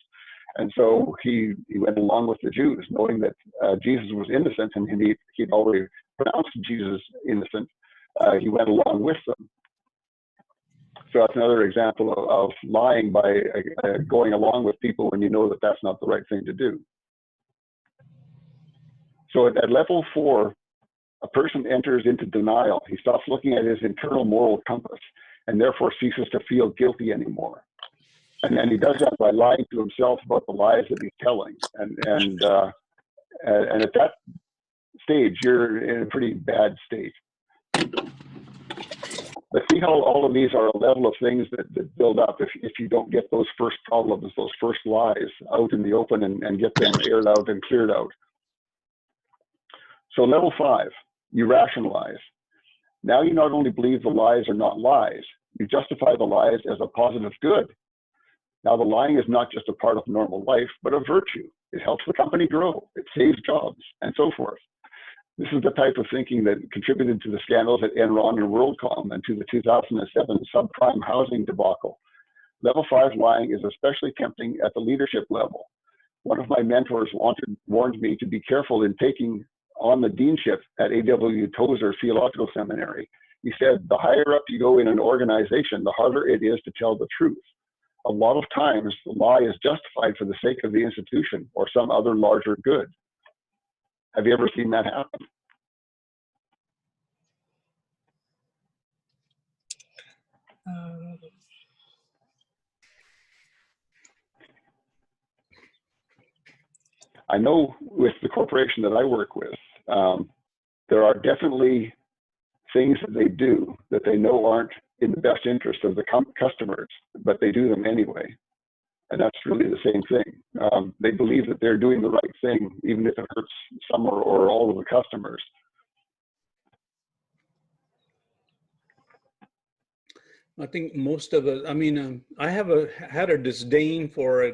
And so he went along with the Jews, knowing that Jesus was innocent, and he'd already pronounced Jesus innocent. He went along with them. So that's another example of lying by going along with people when you know that that's not the right thing to do. So at level 4, a person enters into denial. He stops looking at his internal moral compass and therefore ceases to feel guilty anymore. And then he does that by lying to himself about the lies that he's telling. And at that stage, you're in a pretty bad state. But see how all of these are a level of things that build up if you don't get those first problems, those first lies out in the open and get them aired out and cleared out. So level 5, you rationalize. Now you not only believe the lies are not lies, you justify the lies as a positive good. Now the lying is not just a part of normal life, but a virtue. It helps the company grow, it saves jobs, and so forth. This is the type of thinking that contributed to the scandals at Enron and WorldCom and to the 2007 subprime housing debacle. Level 5 lying is especially tempting at the leadership level. One of my mentors warned me to be careful in taking on the deanship at A.W. Tozer Theological Seminary. He said, the higher up you go in an organization, the harder it is to tell the truth. A lot of times, the lie is justified for the sake of the institution or some other larger good. Have you ever seen that happen? I know with the corporation that I work with, there are definitely things that they do that they know aren't in the best interest of the customers, but they do them anyway. And that's really the same thing. They believe that they're doing the right thing, even if it hurts some or all of the customers. I think most of it, I mean, I have had a disdain for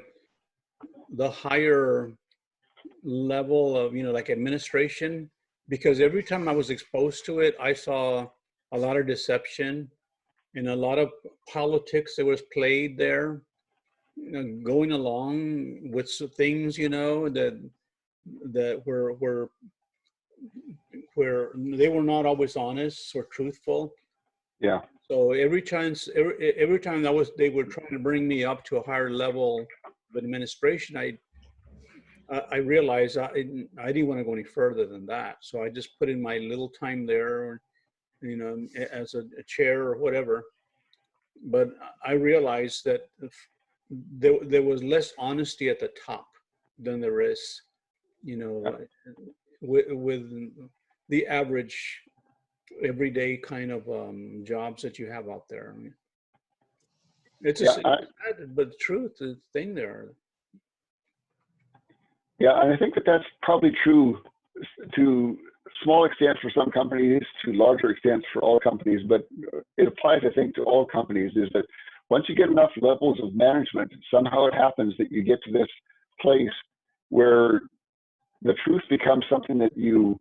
the higher level of, like administration, because every time I was exposed to it, I saw a lot of deception and a lot of politics that was played there, going along with things, that were where they were not always honest or truthful. Yeah. So every time they were trying to bring me up to a higher level of administration, I realized I didn't want to go any further than that. So I just put in my little time there, as a chair or whatever. But I realized that there was less honesty at the top than there is, with the average everyday kind of jobs that you have out there. I mean, it's a sad but truth thing there. Yeah, and I think that that's probably true to small extent for some companies, to larger extents for all companies, but it applies, I think, to all companies, is that once you get enough levels of management, somehow it happens that you get to this place where the truth becomes something that you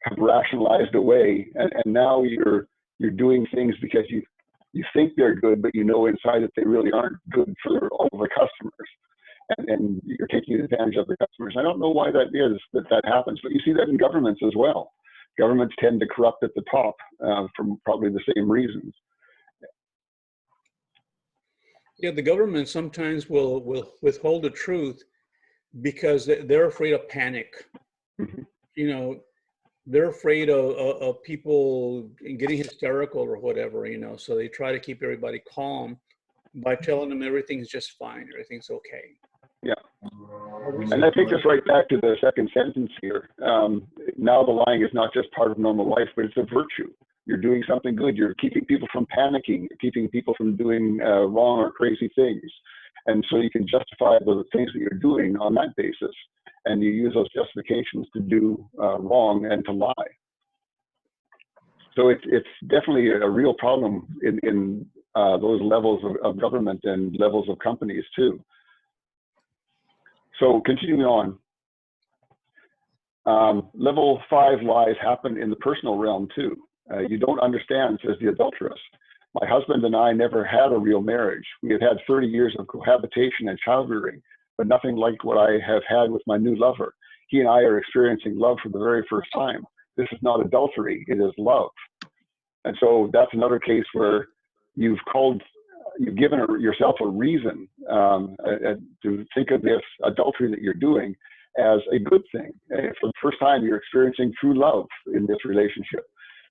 have rationalized away, and now you're doing things because you think they're good, but you know inside that they really aren't good for all the customers, and you're taking advantage of the customers. I don't know why that is that happens, but you see that in governments as well. Governments tend to corrupt at the top for probably the same reasons. Yeah, the government sometimes will withhold the truth because they're afraid of panic. Mm-hmm. They're afraid of people getting hysterical or whatever, so they try to keep everybody calm by telling them everything's just fine, everything's okay. Yeah. And I think it's right back to the second sentence here. Now the lying is not just part of normal life, but it's a virtue. You're doing something good. You're keeping people from panicking, you're keeping people from doing wrong or crazy things. And so you can justify the things that you're doing on that basis. And you use those justifications to do wrong and to lie. So it's definitely a real problem in those levels of government and levels of companies too. So continuing on, level 5 lies happen in the personal realm too. You don't understand, says the adulteress. My husband and I never had a real marriage. We have had 30 years of cohabitation and child rearing, but nothing like what I have had with my new lover. He and I are experiencing love for the very first time. This is not adultery, it is love. And so that's another case where you've given yourself a reason to think of this adultery that you're doing as a good thing. For the first time, you're experiencing true love in this relationship.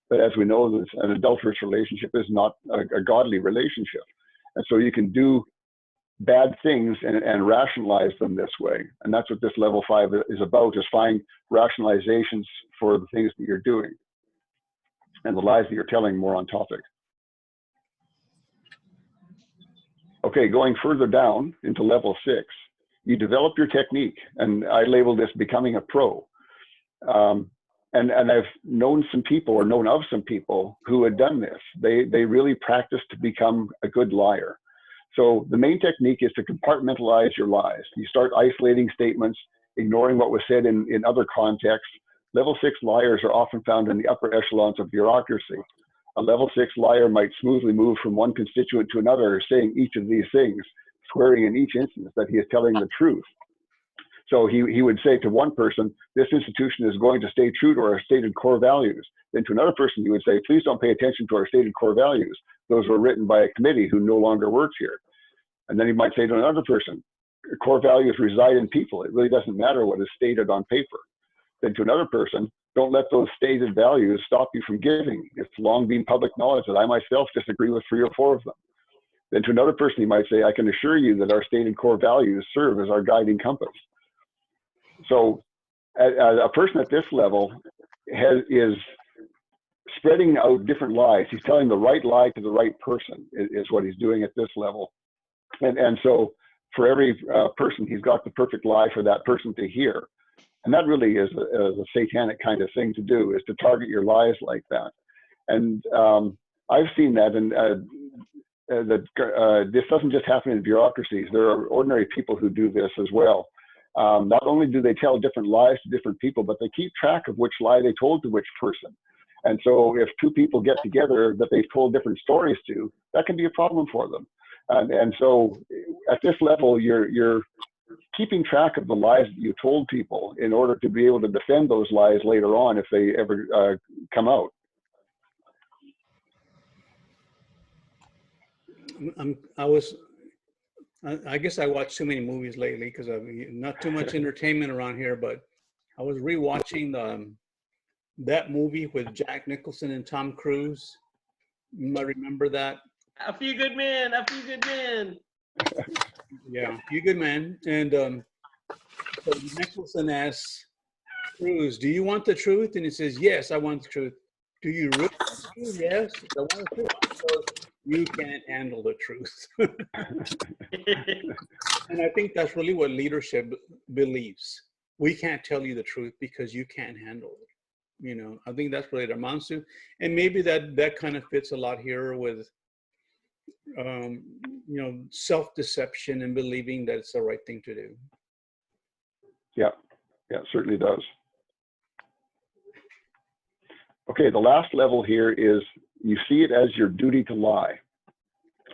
But as we know, an adulterous relationship is not a godly relationship. And so you can do bad things and rationalize them this way. And that's what this level 5 is about, is find rationalizations for the things that you're doing and the lies that you're telling more on topic. Okay, going further down into level 6, you develop your technique, and I label this becoming a pro. And I've known some people, or known of some people, who had done this. They really practiced to become a good liar. So the main technique is to compartmentalize your lies. You start isolating statements, ignoring what was said in other contexts. Level 6 liars are often found in the upper echelons of bureaucracy. A level 6 liar might smoothly move from one constituent to another, saying each of these things, swearing in each instance that he is telling the truth. So he would say to one person, this institution is going to stay true to our stated core values. Then to another person, he would say, please don't pay attention to our stated core values. Those were written by a committee who no longer works here. And then he might say to another person, core values reside in people. It really doesn't matter what is stated on paper. Then to another person, don't let those stated values stop you from giving. It's long been public knowledge that I myself disagree with 3 or 4 of them. Then to another person, he might say, I can assure you that our stated core values serve as our guiding compass. So a person at this level is spreading out different lies. He's telling the right lie to the right person is what he's doing at this level. And so for every person, he's got the perfect lie for that person to hear. And that really is a satanic kind of thing to do, is to target your lies like that. And I've seen that, and this doesn't just happen in bureaucracies. There are ordinary people who do this as well. Not only do they tell different lies to different people, but they keep track of which lie they told to which person. And so if two people get together that they've told different stories to, that can be a problem for them. And so at this level, you're keeping track of the lies that you told people in order to be able to defend those lies later on if they ever come out. I guess I watched too many movies lately because I've not too much entertainment around here, but I was rewatching that movie with Jack Nicholson and Tom Cruise. You might remember that. A Few Good Men, A Few Good Men. Yeah, You Good Man. And so Nicholson asks Cruise, do you want the truth? And he says, yes, I want the truth. Do you really want the truth? Yes, I want the truth. So you can't handle the truth. And I think that's really what leadership believes. We can't tell you the truth because you can't handle it. You know, I think that's what it amounts to. And maybe that kind of fits a lot here with, you know, self-deception and believing that it's the right thing to do. Yeah, it certainly does. Okay, the last level here is you see it as your duty to lie.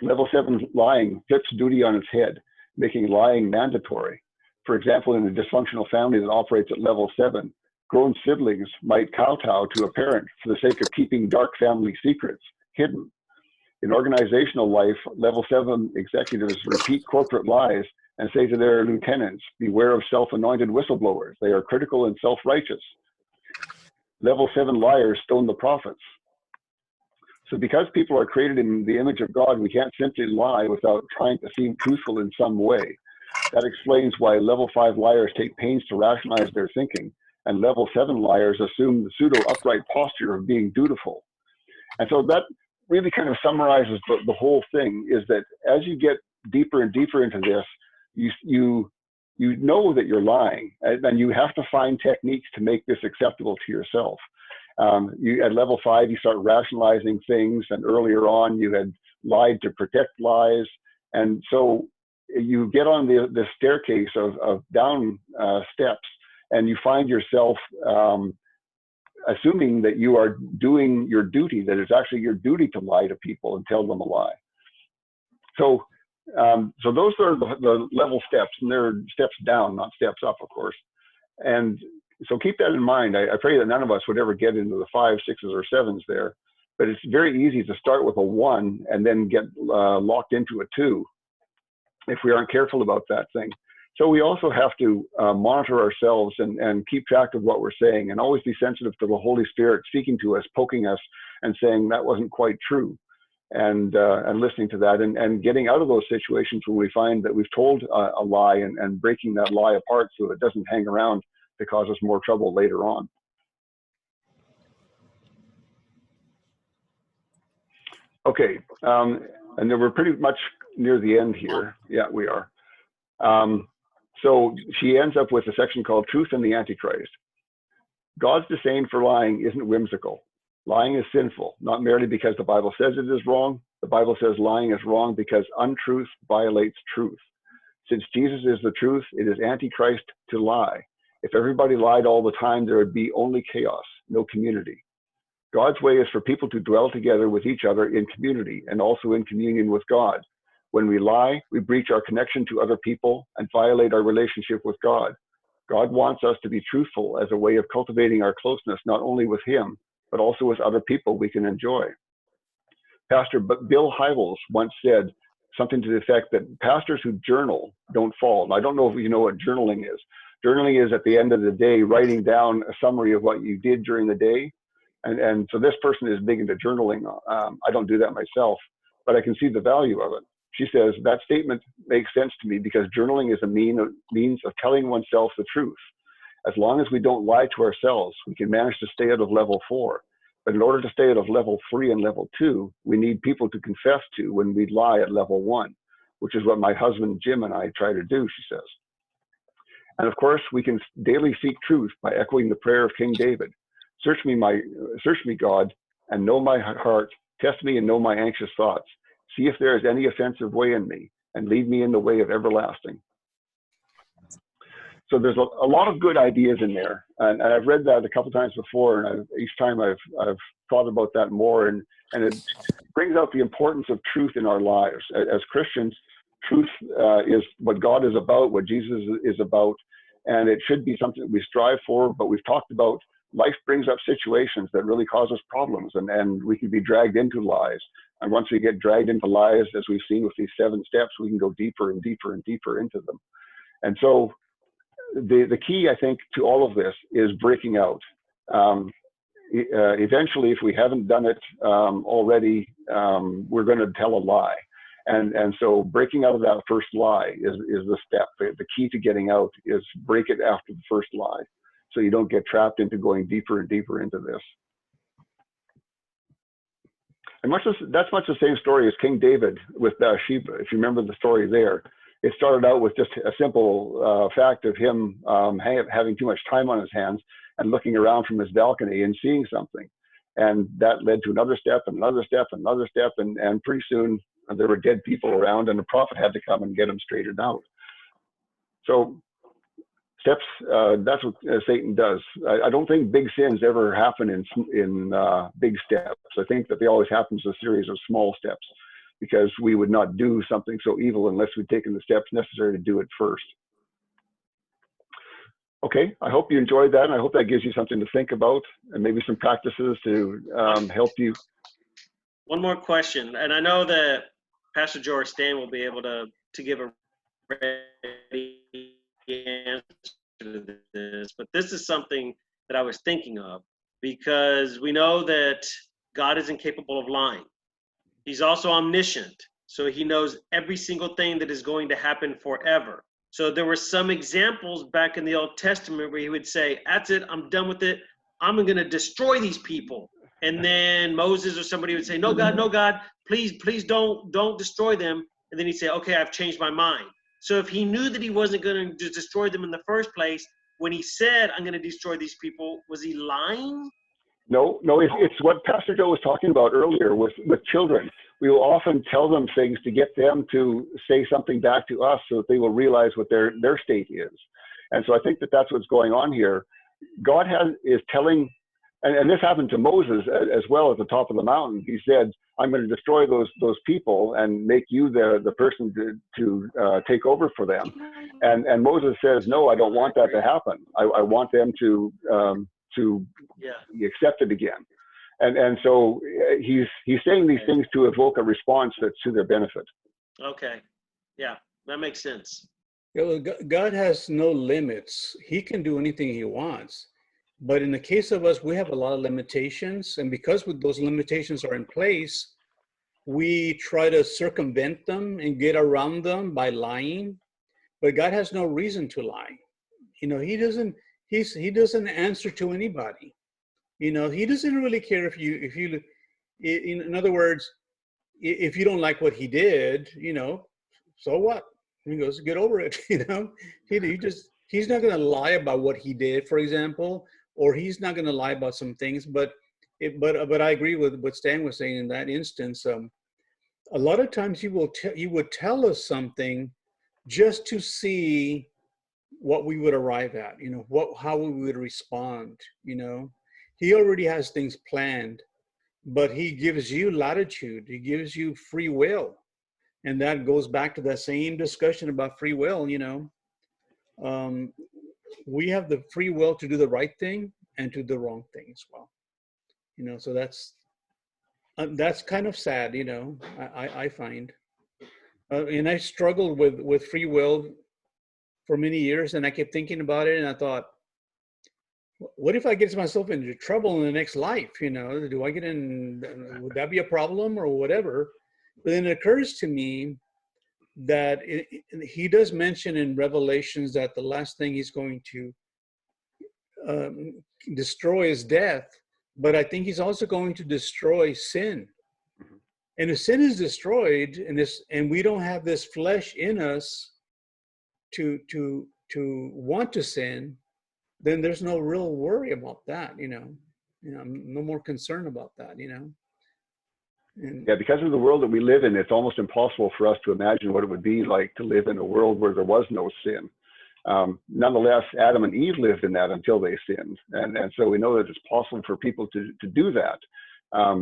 Level 7 lying flips duty on its head, making lying mandatory. For example, in a dysfunctional family that operates at level 7, grown siblings might kowtow to a parent for the sake of keeping dark family secrets hidden. In organizational life, level 7 executives repeat corporate lies and say to their lieutenants, beware of self-anointed whistleblowers. They are critical and self-righteous. Level 7 liars stone the prophets. So because people are created in the image of God, we can't simply lie without trying to seem truthful in some way. That explains why level 5 liars take pains to rationalize their thinking, and level 7 liars assume the pseudo-upright posture of being dutiful. And so that really kind of summarizes the whole thing, is that as you get deeper and deeper into this, you know that you're lying, and you have to find techniques to make this acceptable to yourself. At level 5, you start rationalizing things, and earlier on you had lied to protect lies. And so you get on the staircase of down steps, and you find yourself assuming that you are doing your duty, that it's actually your duty to lie to people and tell them a lie. So those are the level steps, and they're steps down, not steps up, of course. And so keep that in mind. I pray that none of us would ever get into the 5s, 6s, or 7s there, but it's very easy to start with a 1 and then get locked into a 2 if we aren't careful about that thing. So we also have to monitor ourselves and keep track of what we're saying, and always be sensitive to the Holy Spirit speaking to us, poking us, and saying that wasn't quite true, and listening to that, and getting out of those situations when we find that we've told a lie, and breaking that lie apart so it doesn't hang around to cause us more trouble later on. Okay, and then we're pretty much near the end here. Yeah, we are. So she ends up with a section called Truth and the Antichrist. God's disdain for lying isn't whimsical. Lying is sinful, not merely because the Bible says it is wrong. The Bible says lying is wrong because untruth violates truth. Since Jesus is the truth, it is Antichrist to lie. If everybody lied all the time, there would be only chaos, no community. God's way is for people to dwell together with each other in community and also in communion with God. When we lie, we breach our connection to other people and violate our relationship with God. God wants us to be truthful as a way of cultivating our closeness, not only with Him, but also with other people we can enjoy. Pastor Bill Hybels once said something to the effect that pastors who journal don't fall. And I don't know if you know what journaling is. Journaling is at the end of the day, writing down a summary of what you did during the day. And so this person is big into journaling. I don't do that myself, but I can see the value of it. She says, that statement makes sense to me because journaling is a means of telling oneself the truth. As long as we don't lie to ourselves, we can manage to stay out of level 4. But in order to stay out of level 3 and level 2, we need people to confess to when we lie at level 1. which is what my husband Jim and I try to do, she says. And of course, we can daily seek truth by echoing the prayer of King David. Search me, God, and know my heart. Test me and know my anxious thoughts. See if there is any offensive way in me, and lead me in the way of everlasting. So there's a lot of good ideas in there, and I've read that a couple times before, and each time I've thought about that more, and it brings out the importance of truth in our lives. As Christians, truth is what God is about, what Jesus is about, and it should be something that we strive for. But we've talked about life brings up situations that really cause us problems, and we can be dragged into lies. And once we get dragged into lies, as we've seen with these 7 steps, we can go deeper and deeper and deeper into them. And so the key, I think, to all of this is breaking out. Eventually, if we haven't done it already, we're going to tell a lie. And so breaking out of that first lie is the step. The key to getting out is break it after the first lie, so you don't get trapped into going deeper and deeper into this. And that's much the same story as King David with Bathsheba. If you remember the story there, it started out with just a simple fact of him having too much time on his hands and looking around from his balcony and seeing something. And that led to another step and another step and another step. And pretty soon there were dead people around, and the prophet had to come and get them straightened out. So steps, that's what Satan does. I don't think big sins ever happen in big steps. I think that they always happen as a series of small steps, because we would not do something so evil unless we'd taken the steps necessary to do it first. Okay, I hope you enjoyed that, and I hope that gives you something to think about, and maybe some practices to help you. One more question, and I know that Pastor Joe or Stan will be able to give a ready answer to this, but this is something that I was thinking of, because we know that God is incapable of lying. He's also omniscient, so he knows every single thing that is going to happen forever. So there were some examples back in the Old Testament where he would say, that's it, I'm done with it, I'm going to destroy these people. And then Moses or somebody would say, no, God, please don't destroy them. And then he'd say, okay, I've changed my mind. So if he knew that he wasn't going to destroy them in the first place, when he said, I'm going to destroy these people, was he lying? No, it's what Pastor Joe was talking about earlier with children. We will often tell them things to get them to say something back to us so that they will realize what their state is. And so I think that that's what's going on here. God is telling, and this happened to Moses as well at the top of the mountain. He said, I'm going to destroy those people and make you the person to take over for them. And Moses says, no, I don't want that to happen. I want them to be accepted again. And so he's saying these things to evoke a response that's to their benefit. Okay. Yeah, that makes sense. Yeah, well, God has no limits. He can do anything he wants. But in the case of us, we have a lot of limitations. And because those limitations are in place, we try to circumvent them and get around them by lying. But God has no reason to lie. You know, he doesn't answer to anybody. You know, he doesn't really care if you, in other words, if you don't like what he did, you know, so what? He goes, get over it. You know, he's not going to lie about what he did, for example, or he's not going to lie about some things. But I agree with what Stan was saying in that instance. A lot of times he would tell us something just to see what we would arrive at, you know, how we would respond. You know, he already has things planned, but he gives you latitude. He gives you free will. And that goes back to that same discussion about free will. You know, we have the free will to do the right thing and to do the wrong thing as well. You know, so that's kind of sad, you know, I find. And I struggled with free will for many years, and I kept thinking about it, and I thought, what if I get myself into trouble in the next life? You know, do I get in, would that be a problem or whatever? But then it occurs to me that he does mention in Revelations that the last thing he's going to destroy is death, but I think he's also going to destroy sin. And if sin is destroyed, and we don't have this flesh in us to want to sin, then there's no real worry about that, no more concern about that, And, Yeah, because of the world that we live in, it's almost impossible for us to imagine what it would be like to live in a world where there was no sin. Nonetheless, Adam and Eve lived in that until they sinned, and so we know that it's possible for people to do that,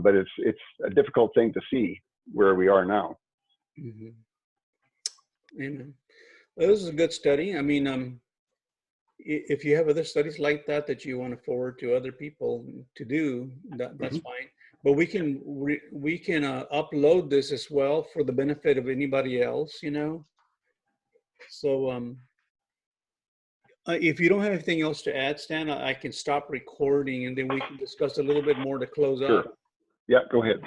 but it's a difficult thing to see where we are now. mm-hmm. Amen. Well, this is a good study. I mean, if you have other studies like that you want to forward to other people to do, that's fine. But we can upload this as well for the benefit of anybody else, So if you don't have anything else to add, Stan, I can stop recording and then we can discuss a little bit more to close Sure. up. Yeah, go ahead.